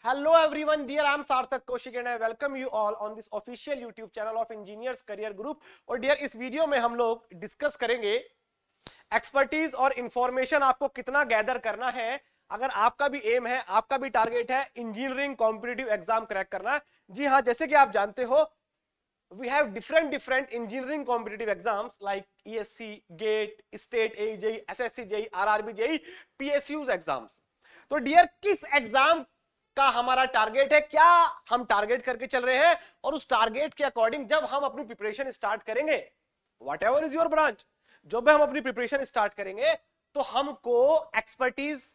Hello everyone, dear I am Sarthak Kaushik and I welcome you all on this official YouTube channel of Engineers Career Group। और dear इस video में हम लोग discuss करेंगे expertise और information आपको कितना गैदर करना है अगर आपका भी एम है, आपका भी टारगेट है इंजीनियरिंग कॉम्पिटिटिव एग्जाम क्रैक करना। जी हाँ, जैसे कि आप जानते हो we have different engineering competitive exams like ESC, GATE, State AJE, SSC JEE, RRB JEE, PSUs exams. तो डियर किस एग्जाम का हमारा टारगेट है, क्या हम टारगेट करके चल रहे हैं और उस टारगेट के अकॉर्डिंग जब हम अपनी प्रिपरेशन स्टार्ट करेंगे, what ever is your branch, जब भी हम अपनी प्रिपरेशन स्टार्ट करेंगे तो हमको एक्सपर्टीज,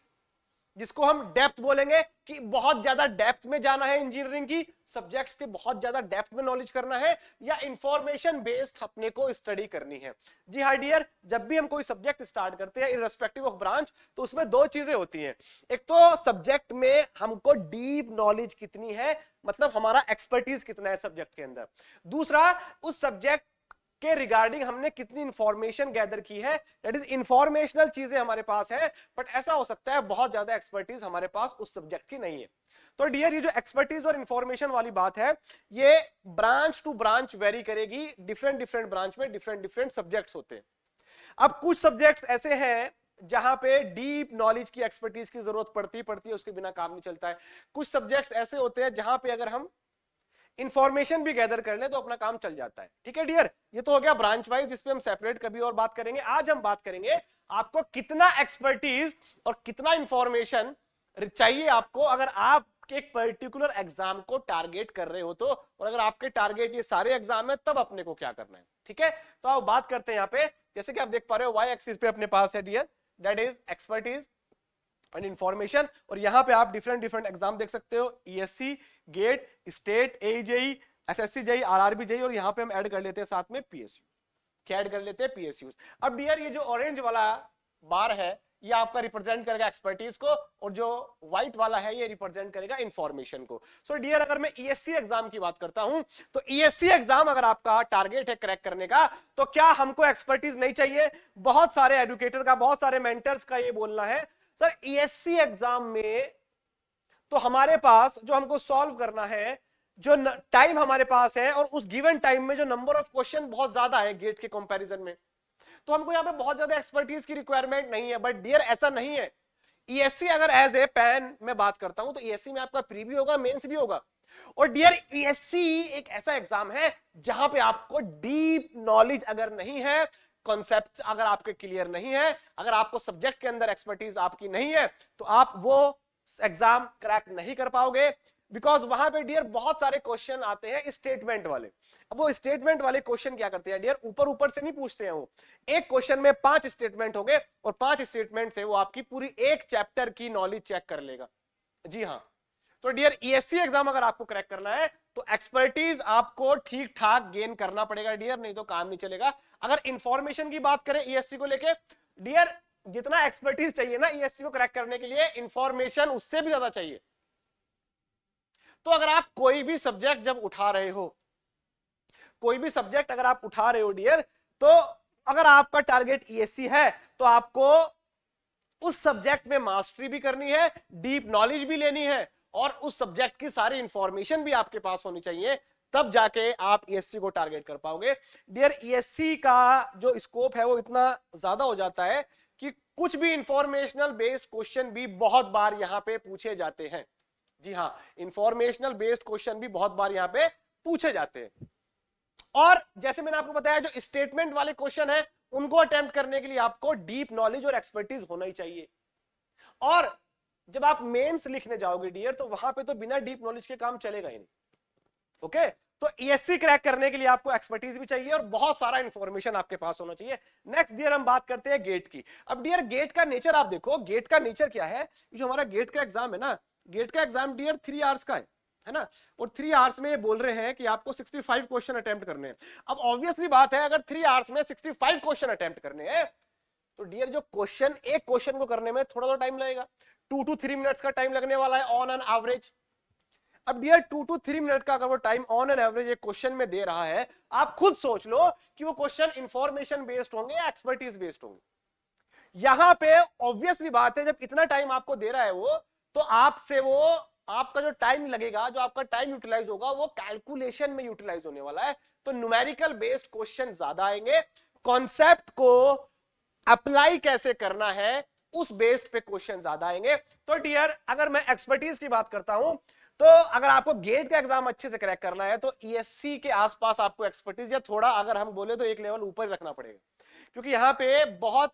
जिसको हम डेप्थ बोलेंगे कि बहुत ज्यादा डेप्थ में जाना है, इंजीनियरिंग की सब्जेक्ट्स के बहुत ज्यादा डेप्थ में नॉलेज करना है या इंफॉर्मेशन बेस्ड अपने को स्टडी करनी है। जी हाँ डियर, जब भी हम कोई सब्जेक्ट स्टार्ट करते हैं इररिस्पेक्टिव ऑफ ब्रांच तो उसमें दो चीजें होती हैं। एक तो सब्जेक्ट में हमको डीप नॉलेज कितनी है, मतलब हमारा एक्सपर्टीज कितना है सब्जेक्ट के अंदर। दूसरा, उस सब्जेक्ट के रिगार्डिंग हमने कितनी इंफॉर्मेशन गैदर की है, दैट इज इंफॉर्मेशनल चीजें हमारे पास है। बट ऐसा हो सकता है बहुत ज्यादा एक्सपर्टीज हमारे पास उस सब्जेक्ट की नहीं है। तो डियर, ये जो एक्सपर्टीज और इंफॉर्मेशन वाली बात है ये ब्रांच टू ब्रांच वेरी करेगी। डिफरेंट ब्रांच में डिफरेंट सब्जेक्ट्स होते हैं। अब कुछ सब्जेक्ट्स ऐसे हैं जहां पे डीप नॉलेज की, एक्सपर्टीज की जरूरत पड़ती है, उसके बिना काम नहीं चलता है। कुछ सब्जेक्ट्स ऐसे होते हैं जहां पे अगर हम इंफॉर्मेशन भी गैदर कर ले तो अपना काम चल जाता है। ठीक है डियर, ये तो हो गया ब्रांच वाइज, इस पे हम सेपरेट कभी और बात करेंगे। आज हम बात करेंगे आपको कितना एक्सपर्टीज और कितना इंफॉर्मेशन चाहिए आपको अगर आप एक पर्टिकुलर एग्जाम को टारगेट कर रहे हो तो, और अगर आपके टारगेट ये सारे एग्जाम है तब अपने को क्या करना है। ठीक है, तो आप बात करते हैं यहाँ पे, जैसे कि आप देख पा रहे हो वाई एक्सिस पे अपने पास है dear, that is expertise and information. और यहां पे आप डिफरेंट एग्जाम देख सकते हो, ESE, GATE, state AJE, SSC JE, RRB JE, और यहां पे हम ऐड कर लेते हैं साथ में पीएसयू। क्या ऐड कर लेते हैं? पीएसयू। अब डियर ये जो ऑरेंज वाला बार है ये आपका रिप्रेजेंट करेगा एक्सपर्टीज को, और जो व्हाइट वाला है ये रिप्रेजेंट करेगा इंफॉर्मेशन को। सो डियर, अगर मैं ईएससी एग्जाम की बात करता हूं तो ईएससी एग्जाम अगर आपका टारगेट है क्रैक करने का तो क्या हमको एक्सपर्टीज नहीं चाहिए? बहुत सारे एजुकेटर का, बहुत सारे मेंटर्स का ये बोलना है सर ईएससी एग्जाम में तो हमारे पास जो हमको सॉल्व करना है, जो टाइम हमारे पास है और उस गिवन टाइम में जो नंबर ऑफ क्वेश्चन बहुत ज्यादा है गेट के कंपैरिजन में, तो हमको यहां पे बहुत ज्यादा एक्सपर्टीज की रिक्वायरमेंट नहीं है। बट डियर ऐसा नहीं है। ईएससी अगर एज ए पैन में बात करता हूं तो ईएससी में आपका प्री भी होगा, मेंस भी होगा। और डियर ईएससी एक ऐसा एग्जाम है जहां पे आपको डीप नॉलेज अगर नहीं है, कॉन्सेप्ट अगर आपके क्लियर नहीं है, अगर आपको सब्जेक्ट के अंदर एक्सपर्टीज आपकी नहीं है तो आप वो एग्जाम क्रैक नहीं कर पाओगे। बिकॉज वहां पे डियर बहुत सारे क्वेश्चन आते हैं स्टेटमेंट वाले। अब वो स्टेटमेंट वाले क्वेश्चन क्या करते हैं डियर, ऊपर ऊपर से नहीं पूछते हैं। वो एक क्वेश्चन में 5 स्टेटमेंट होंगे और 5 स्टेटमेंट से वो आपकी पूरी एक चैप्टर की नॉलेज चेक कर लेगा। जी हाँ, तो डियर ईएससी एग्जाम अगर आपको क्रैक करना है तो एक्सपर्टीज आपको ठीक ठाक गेन करना पड़ेगा डियर, नहीं तो काम नहीं चलेगा। अगर इंफॉर्मेशन की बात करें ईएससी को लेके डियर, जितना एक्सपर्टीज चाहिए ना ईएससी को क्रैक करने के लिए, इंफॉर्मेशन उससे भी ज्यादा चाहिए। तो अगर आप कोई भी सब्जेक्ट जब उठा रहे हो, कोई भी सब्जेक्ट अगर आप उठा रहे हो डियर, तो अगर आपका टारगेट ईएससी है तो आपको उस सब्जेक्ट में मास्टरी भी करनी है, डीप नॉलेज भी लेनी है, और उस सब्जेक्ट की सारी इंफॉर्मेशन भी आपके पास होनी चाहिए, तब जाके आप ईएससी को टारगेट कर पाओगे। डियर ईएससी का जो स्कोप है वो इतना ज्यादा हो जाता है कि कुछ भी इंफॉर्मेशनल बेस्ड क्वेश्चन भी बहुत बार यहां पे पूछे जाते हैं। जी हाँ, इंफॉर्मेशनल बेस्ड क्वेश्चन भी बहुत बार यहां पे पूछे जाते हैं। और जैसे मैंने आपको बताया जो स्टेटमेंट वाले क्वेश्चन है उनको अटेम्प्ट करने के लिए आपको डीप नॉलेज और एक्सपर्टीज होना ही चाहिए। और जब आप मेंस लिखने जाओगे डियर तो वहां पे तो बिना डीप नॉलेज के काम चलेगा ही नहीं। ओके, तो ईएससी क्रैक करने के लिए आपको एक्सपर्टीज भी चाहिए और बहुत सारा इंफॉर्मेशन आपके पास होना चाहिए। नेक्स्ट डियर हम बात करते हैं गेट की। अब डियर गेट का नेचर आप देखो, गेट का नेचर क्या है। जो हमारा गेट का एग्जाम है ना, गेट का एग्जाम डियर 3 आवर्स का है ना, और 3 आवर्स में ये बोल रहे हैं कि आपको 65 क्वेश्चन अटेम्प्ट करने हैं। अब ऑब्वियसली बात है, अगर 3 आवर्स में 65 क्वेश्चन अटेम्प्ट करने हैं तो डियर जो क्वेश्चन, एक क्वेश्चन को करने में थोड़ा तो टाइम लगेगा, 2 to 3 मिनट्स का टाइम लगने वाला है ऑन एन एवरेज। अब डियर 2 to 3 मिनट का अगर वो टाइम ऑन एन एवरेज एक क्वेश्चन में दे रहा है, आप खुद सोच लो कि वो क्वेश्चन इंफॉर्मेशन बेस्ड होंगे या एक्सपर्टीज बेस्ड होंगे। यहां पे ऑब्वियसली बात है, जब इतना टाइम आपको दे रहा है वो, तो आपसे वो आपका जो टाइम लगेगा, जो आपका टाइम यूटिलाइज होगा वो कैलकुलेशन में यूटिलाइज होने वाला है। तो न्यूमेरिकल बेस्ड क्वेश्चन ज्यादा आएंगे, कॉन्सेप्ट को अप्लाई कैसे करना है उस बेस्ड पे क्वेश्चन ज्यादा आएंगे। तो डियर, अगर मैं एक्सपर्टीज की बात करता हूं, तो अगर आपको गेट का एग्जाम अच्छे से क्रैक करना है तो ईएससी के आसपास आपको एक्सपर्टीज, या थोड़ा अगर हम बोले तो एक लेवल ऊपर रखना पड़ेगा, क्योंकि यहां पे बहुत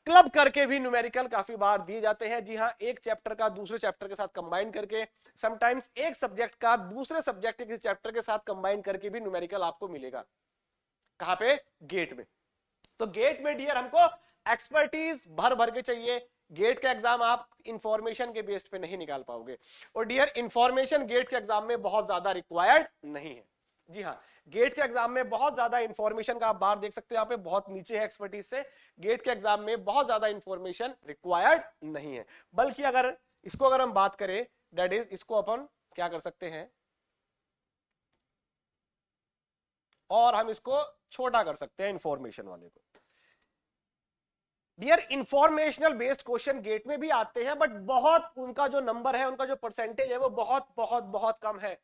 क्लब करके भी न्यूमेरिकल काफी बार दिए जाते हैं। जी हाँ, एक चैप्टर का दूसरे चैप्टर के साथ कंबाइन करके, समटाइम्स एक सब्जेक्ट का दूसरे सब्जेक्ट के किसी चैप्टर के साथ कंबाइन करके भी न्यूमेरिकल आपको मिलेगा। कहां पे? गेट में। तो गेट में डियर हमको एक्सपर्टीज भर भर के चाहिए। गेट का एग्जाम आप इंफॉर्मेशन के बेस्ड पे नहीं निकाल पाओगे, और डियर इंफॉर्मेशन गेट के एग्जाम में बहुत ज्यादा रिक्वायर्ड नहीं है। जी हाँ, गेट के एग्जाम में बहुत ज्यादा इंफॉर्मेशन का आप बार देख सकते हो, यहाँ पे बहुत नीचे है एक्सपर्टीज से। गेट के एग्जाम में बहुत ज्यादा इंफॉर्मेशन रिक्वायर्ड नहीं है, बल्कि अगर इसको अगर हम बात करें, दैट इज इसको अपन क्या कर सकते हैं, और हम इसको छोटा कर सकते हैं इंफॉर्मेशन वाले को। Dear, informational based question GATE में भी आते हैं, बट बहुत उनका जो नंबर है, उनका जो परसेंटेज है वो बहुत बहुत बहुत कम है।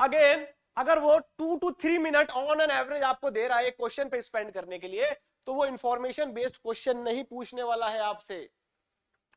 अगेन, अगर वो 2 to 3 minute on an average आपको दे रहा है क्वेश्चन पे स्पेंड करने के लिए, तो वो इंफॉर्मेशन बेस्ड क्वेश्चन नहीं पूछने वाला है आपसे।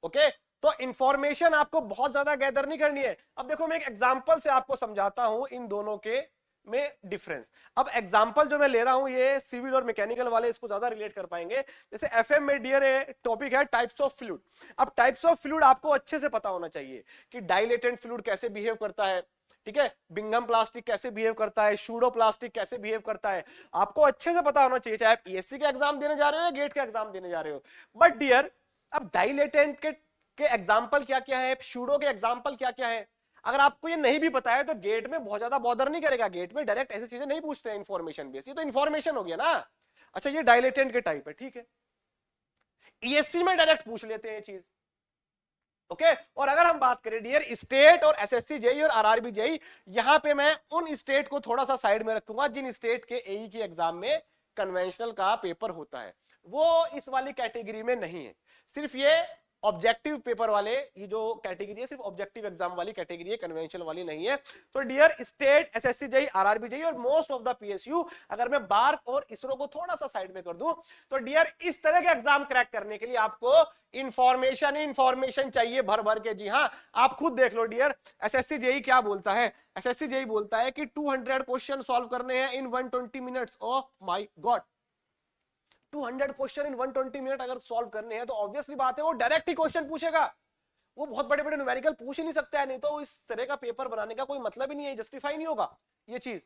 ओके, तो इंफॉर्मेशन आपको बहुत ज्यादा गैदर नहीं करनी है। अब देखो, मैं एक एग्जांपल से आपको समझाता हूं इन दोनों के में डिफरेंस। अब एग्जांपल जो मैं ले रहा हूं ये सिविल और मैकेनिकल वाले इसको ज्यादा रिलेट कर पाएंगे। जैसे एफएम में डियर टॉपिक है टाइप्स ऑफ फ्लूइड। अब टाइप्स ऑफ फ्लूइड आपको अच्छे से पता होना चाहिए कि डाइलेटेंट फ्लूइड कैसे बिहेव करता है, ठीक है, बिंगम प्लास्टिक कैसे बिहेव करता है, शूडो प्लास्टिक कैसे बिहेव करता है, आपको अच्छे से पता होना चाहिए, चाहे आप ईएससी का एग्जाम देने जा रहे हो या गेट का एग्जाम देने जा रहे हो। बट डियर, अब डाइलेटेंट के एग्जाम्पल क्या क्या है, शूडो के एग्जाम्पल क्या क्या है, अगर आपको ये नहीं भी पता है तो गेट में बहुत ज्यादा बॉदर नहीं करेगा। गेट में डायरेक्ट ऐसी चीजें नहीं पूछते हैं इन्फॉर्मेशन बेस्ड, ये तो इन्फॉर्मेशन हो गया ना। अच्छा, ये डायलेटेंट के टाइप है, ठीक है, ईएससी में डायरेक्ट पूछ लेते हैं ये चीज। ओके, और अगर हम बात करें डियर स्टेट और एसएससी जेई और आरआरबी जेई, यहां पे मैं उन स्टेट को थोड़ा सा साइड में रखूंगा जिन स्टेट के एई की एग्जाम में कन्वेंशनल का पेपर होता है, वो इस वाली कैटेगरी में नहीं है। सिर्फ ये ऑब्जेक्टिव पेपर वाले, ये जो कैटेगरी है सिर्फ ऑब्जेक्टिव एग्जाम वाली कैटेगरी है, कन्वेंशनल वाली नहीं है। तो dear state, SSC JE, RRB JE और मोस्ट ऑफ द पीएसयू, अगर मैं बार्क और इसरो को थोड़ा सा साइड में कर दूं, तो डियर इस तरह के एग्जाम क्रैक करने के लिए आपको इंफॉर्मेशन चाहिए भर भर के। जी हाँ, आप खुद देख लो डियर, एसएससी जेई क्या बोलता है, एसएससी जेई बोलता है कि 200 क्वेश्चन सॉल्व करने हैं इन 120 minutes. Oh my God, 200 question in 120 minute अगर सॉल्व करने हैं तो ऑब्वियसली बात है वो डायरेक्ट ही क्वेश्चन पूछेगा, वो बहुत बड़े बड़े न्यूमेरिकल पूछ ही नहीं सकता है, नहीं तो इस तरह का पेपर बनाने का कोई मतलब ही नहीं है, जस्टिफाई नहीं होगा ये चीज।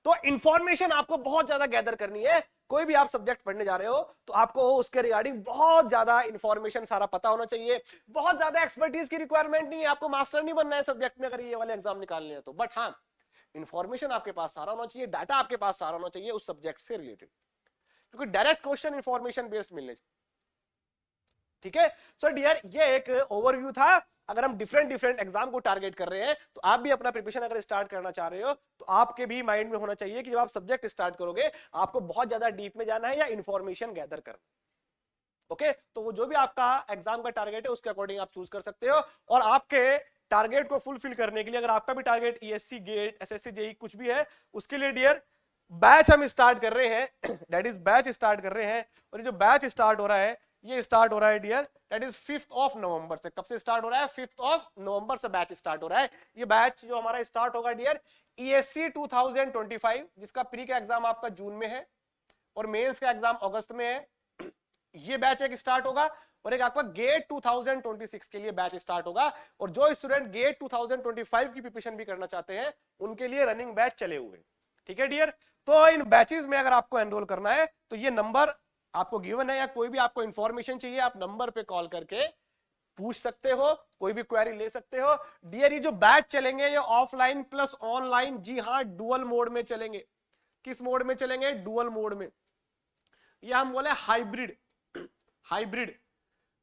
तो इंफॉर्मेशन आपको बहुत ज्यादा गैदर करनी है। कोई भी आप सब्जेक्ट पढ़ने जा रहे हो तो आपको उसके रिगार्डिंग बहुत ज्यादा इंफॉर्मेशन सारा पता होना चाहिए। बहुत ज्यादा एक्सपर्टीज की रिक्वायरमेंट नहीं है, आपको मास्टर नहीं बनना है सब्जेक्ट में अगर ये वाले एग्जाम निकालने हैं तो, बट हाँ, इंफॉर्मेशन आपके पास सारा होना चाहिए, डाटा आपके पास सारा होना चाहिए उस सब्जेक्ट से रिलेटेड, क्योंकि डायरेक्ट क्वेश्चन इंफॉर्मेशन बेस्ड मिलने, ठीक है। सो डियर, ये एक ओवरव्यू था। अगर हम डिफरेंट डिफरेंट एग्जाम को टारगेट कर रहे हैं तो आप भी अपना प्रिपरेशन अगर स्टार्ट करना चाह रहे हो तो आपके भी माइंड में होना चाहिए कि जब आप सब्जेक्ट स्टार्ट करोगे आपको बहुत ज्यादा डीप में जाना है या इंफॉर्मेशन गैदर करना। ओके, तो वो जो भी आपका एग्जाम का टारगेट है उसके अकॉर्डिंग आप चूज कर सकते हो। और आपके टारगेट को फुलफिल करने के लिए, अगर आपका भी target ESE, GATE, SSC, JE कुछ भी है, उसके लिए डियर बैच हम स्टार्ट कर रहे हैं, दैट इज बैच स्टार्ट कर रहे हैं। और ये जो बैच स्टार्ट हो रहा है, ये स्टार्ट हो रहा है डियर, दैट इज 5 नवंबर से। कब से स्टार्ट हो रहा है? 5 नवंबर से बैच स्टार्ट हो रहा है। ये बैच जो हमारा स्टार्ट होगा डियर, ईएससी 2025, जिसका प्री का एग्जाम आपका जून में है और मेंस का एग्जाम अगस्त में है, ये बैच एक स्टार्ट होगा। और एक आपका गेट 2026 के लिए बैच स्टार्ट होगा। और जो स्टूडेंट गेट 2025 की प्रिपरेशन भी करना चाहते हैं उनके लिए रनिंग बैच चले हुए, ठीक है डियर। तो इन बैचेस में अगर आपको एनरोल करना है तो ये नंबर आपको गिवन है, या कोई भी आपको इंफॉर्मेशन चाहिए आप नंबर पे कॉल करके पूछ सकते हो, कोई भी क्वेरी ले सकते हो। डियर, ये जो बैच चलेंगे ये ऑफलाइन प्लस ऑनलाइन, जी हाँ, डुअल मोड में चलेंगे। किस मोड में चलेंगे? डुअल मोड में। ये हम बोले हाइब्रिड, हाइब्रिड,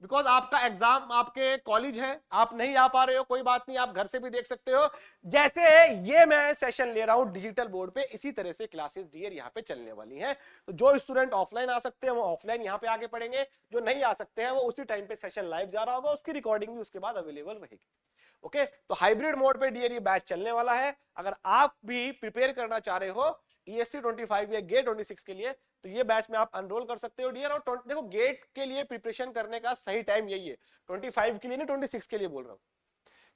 बिकॉज आपका एग्जाम आपके कॉलेज है, आप नहीं आ पा रहे हो, कोई बात नहीं, आप घर से भी देख सकते हो। जैसे ये मैं सेशन ले रहा हूं डिजिटल बोर्ड पे, इसी तरह से क्लासेस डियर यहाँ पे चलने वाली हैं। तो जो स्टूडेंट ऑफलाइन आ सकते हैं वो ऑफलाइन यहाँ पे आके पढ़ेंगे, जो नहीं आ सकते हैं वो उसी टाइम पे सेशन लाइव जा रहा होगा, उसकी रिकॉर्डिंग भी उसके बाद अवेलेबल रहेगी। ओके, तो हाइब्रिड मोड पे डियर ये बैच चलने वाला है। अगर आप भी प्रिपेयर करना चाह रहे हो ESC 25 या गेट 26 के लिए, तो ये बैच में आप अनरोल कर सकते हो डियर। और देखो गेट के लिए प्रिपरेशन करने का सही टाइम यही है, 25 के लिए नहीं 26 के लिए बोल रहा हूँ,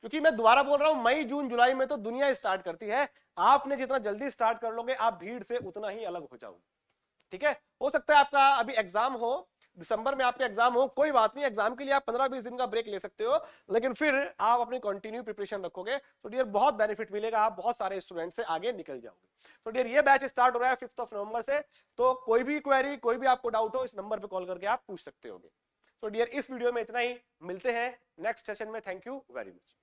क्योंकि मैं दोबारा बोल रहा हूं मई जून जुलाई में तो दुनिया स्टार्ट करती है। आपने जितना जल्दी स्टार्ट कर लोगे आप भीड़ से उतना ही अलग हो जाओगे। ठीक है, हो सकता है आपका अभी एग्जाम हो, दिसंबर में आपका एग्जाम हो, कोई बात नहीं, एग्जाम के लिए आप 15-20 दिन का ब्रेक ले सकते हो, लेकिन फिर आप अपनी कंटिन्यू प्रिपरेशन रखोगे तो डियर बहुत बेनिफिट मिलेगा, आप बहुत सारे स्टूडेंट से आगे निकल जाओगे। तो डियर ये बैच स्टार्ट हो रहा है 5 नवंबर से। तो कोई भी क्वेरी, कोई भी आपको डाउट हो, इस नंबर पे कॉल करके आप पूछ सकते होगे। तो डियर इस वीडियो में इतना ही, मिलते हैं नेक्स्ट सेशन में। Thank you very much.